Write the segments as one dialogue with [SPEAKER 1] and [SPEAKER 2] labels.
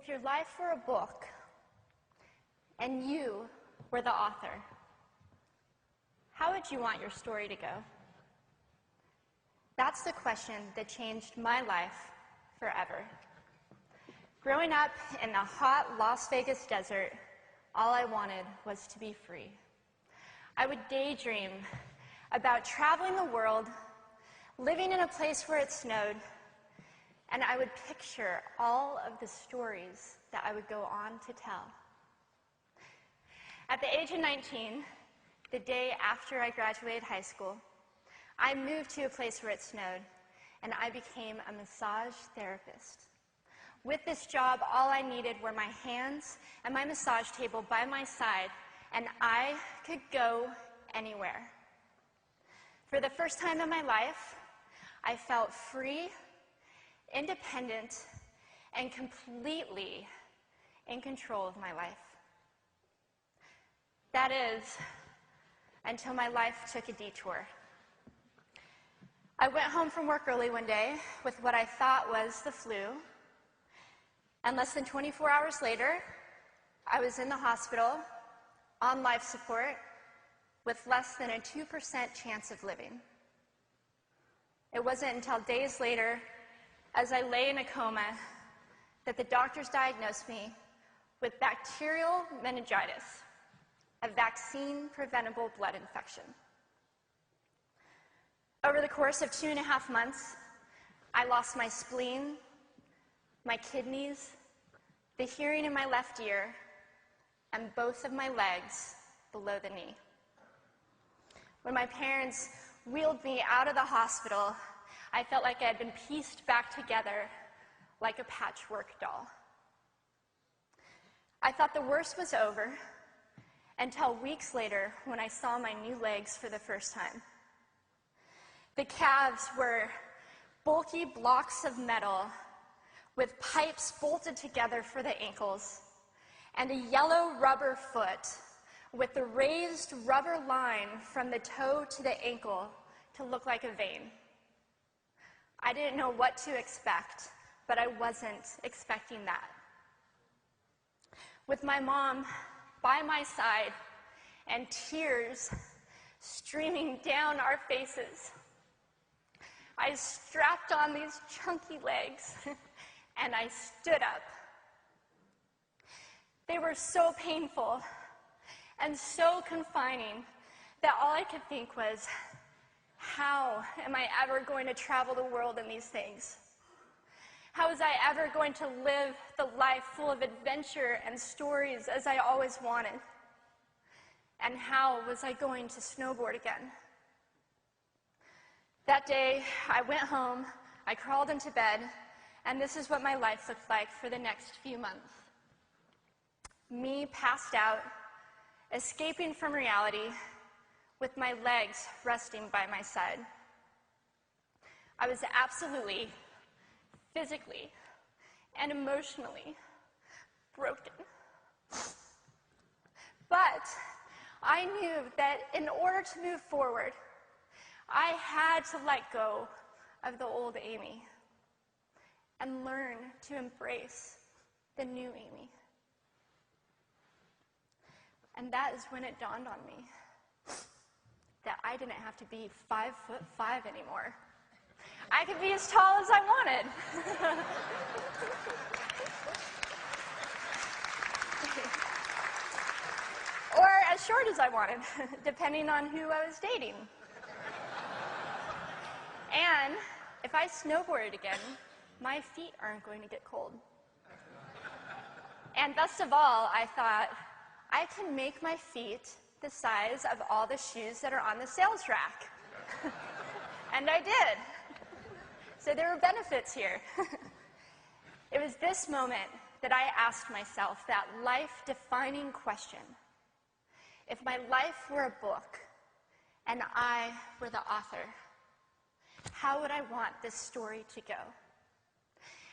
[SPEAKER 1] If your life were a book and you were the author, how would you want your story to go? That's the question that changed my life forever. Growing up in the hot Las Vegas desert, all I wanted was to be free. I would daydream about traveling the world, living in a place where it snowed, and I would picture all of the stories that I would go on to tell. At the age of 19, the day after I graduated high school, I moved to a place where it snowed, and I became a massage therapist. With this job, all I needed were my hands and my massage table by my side, and I could go anywhere. For the first time in my life, I felt free, independent, and completely in control of my life. That is, until my life took a detour. I went home from work early one day with what I thought was the flu, and less than 24 hours later, I was in the hospital on life support with less than a 2% chance of living. It wasn't until days later, as I lay in a coma, that the doctors diagnosed me with bacterial meningitis, a vaccine-preventable blood infection. Over the course of 2.5 months, I lost my spleen, my kidneys, the hearing in my left ear, and both of my legs below the knee. When my parents wheeled me out of the hospital, I felt like I had been pieced back together like a patchwork doll. I thought the worst was over until weeks later when I saw my new legs for the first time. The calves were bulky blocks of metal with pipes bolted together for the ankles, and a yellow rubber foot with the raised rubber line from the toe to the ankle to look like a vein. I didn't know what to expect, but I wasn't expecting that. With my mom by my side and tears streaming down our faces, I strapped on these chunky legs and I stood up. They were so painful and so confining that all I could think was, how am I ever going to travel the world in these things? How was I ever going to live the life full of adventure and stories as I always wanted? And how was I going to snowboard again? That day, I went home, I crawled into bed, and this is what my life looked like for the next few months. Me passed out, escaping from reality, with my legs resting by my side. I was absolutely, physically, and emotionally broken. But I knew that in order to move forward, I had to let go of the old Amy and learn to embrace the new Amy. And that is when it dawned on me that I didn't have to be 5'5" anymore. I could be as tall as I wanted. Or as short as I wanted, depending on who I was dating. And if I snowboarded again, my feet aren't going to get cold. And best of all, I thought, I can make my feet the size of all the shoes that are on the sales rack. And I did. So there were benefits here. It was this moment that I asked myself that life-defining question. If my life were a book and I were the author, how would I want this story to go?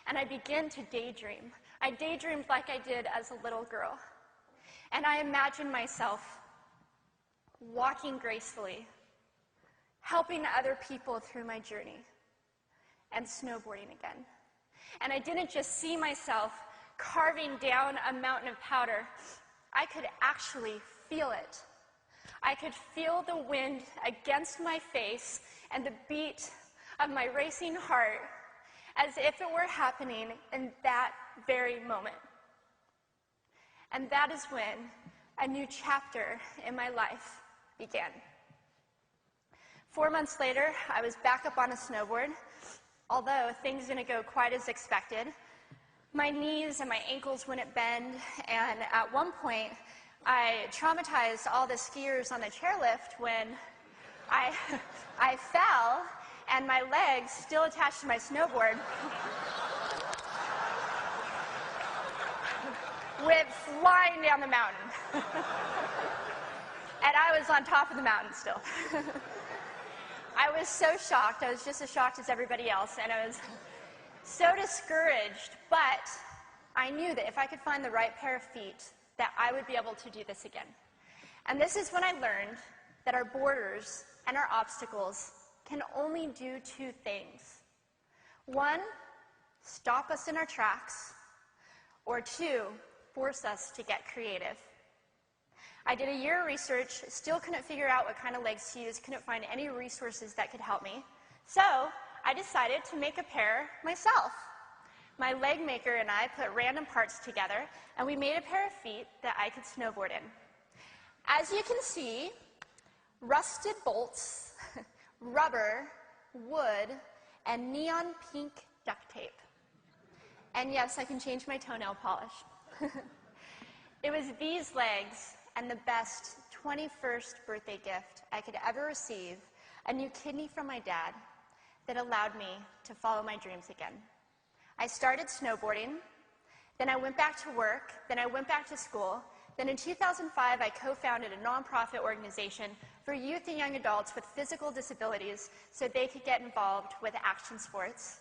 [SPEAKER 1] And I began to daydream. I daydreamed like I did as a little girl. And I imagined myself walking gracefully, helping other people through my journey, and snowboarding again. And I didn't just see myself carving down a mountain of powder, I could actually feel it. I could feel the wind against my face and the beat of my racing heart as if it were happening in that very moment. And that is when a new chapter in my life began. 4 months later, I was back up on a snowboard, although things didn't go quite as expected. My knees and my ankles wouldn't bend, and at one point, I traumatized all the skiers on the chairlift when I fell, and my legs, still attached to my snowboard, went flying down the mountain. And I was on top of the mountain still. I was so shocked. I was just as shocked as everybody else, and I was so discouraged, but I knew that if I could find the right pair of feet, that I would be able to do this again. And this is when I learned that our borders and our obstacles can only do two things. One, stop us in our tracks, or two, force us to get creative. I did a year of research, still couldn't figure out what kind of legs to use, couldn't find any resources that could help me. So I decided to make a pair myself. My leg maker and I put random parts together, and we made a pair of feet that I could snowboard in. As you can see, rusted bolts, rubber, wood, and neon pink duct tape. And yes, I can change my toenail polish. It was these legs and the best 21st birthday gift I could ever receive, a new kidney from my dad, that allowed me to follow my dreams again. I started snowboarding, then I went back to work, then I went back to school, then in 2005 I co-founded a nonprofit organization for youth and young adults with physical disabilities so they could get involved with action sports.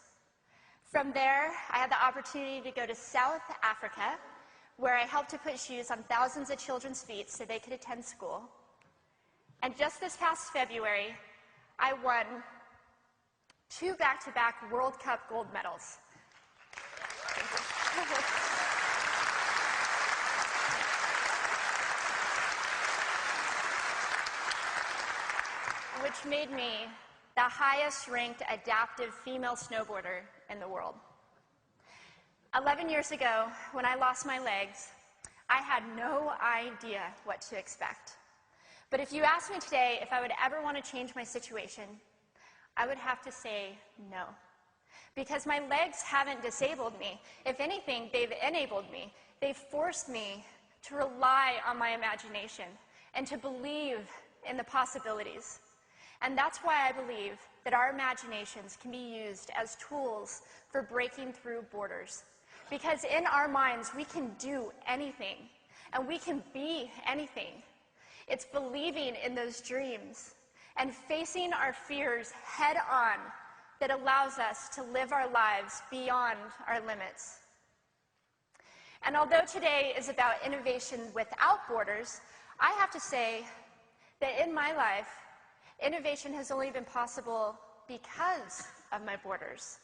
[SPEAKER 1] From there, I had the opportunity to go to South Africa, where I helped to put shoes on thousands of children's feet so they could attend school. And just this past February, I won 2 back-to-back World Cup gold medals. Which made me the highest-ranked adaptive female snowboarder in the world. 11 years ago, when I lost my legs, I had no idea what to expect. But if you asked me today if I would ever want to change my situation, I would have to say no. Because my legs haven't disabled me. If anything, they've enabled me. They've forced me to rely on my imagination and to believe in the possibilities. And that's why I believe that our imaginations can be used as tools for breaking through borders. Because in our minds, we can do anything, and we can be anything. It's believing in those dreams and facing our fears head on that allows us to live our lives beyond our limits. And although today is about innovation without borders, I have to say that in my life, innovation has only been possible because of my borders.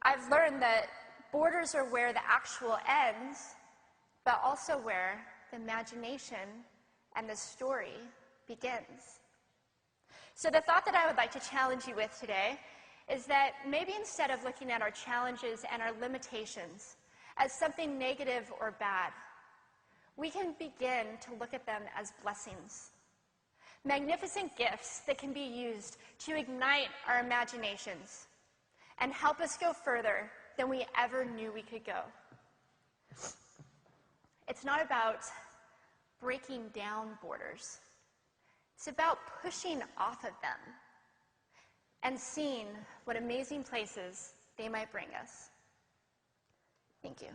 [SPEAKER 1] I've learned that borders are where the actual ends, but also where the imagination and the story begins. So the thought that I would like to challenge you with today is that maybe instead of looking at our challenges and our limitations as something negative or bad, we can begin to look at them as blessings. Magnificent gifts that can be used to ignite our imaginations and help us go further than we ever knew we could go. It's not about breaking down borders. It's about pushing off of them and seeing what amazing places they might bring us. Thank you.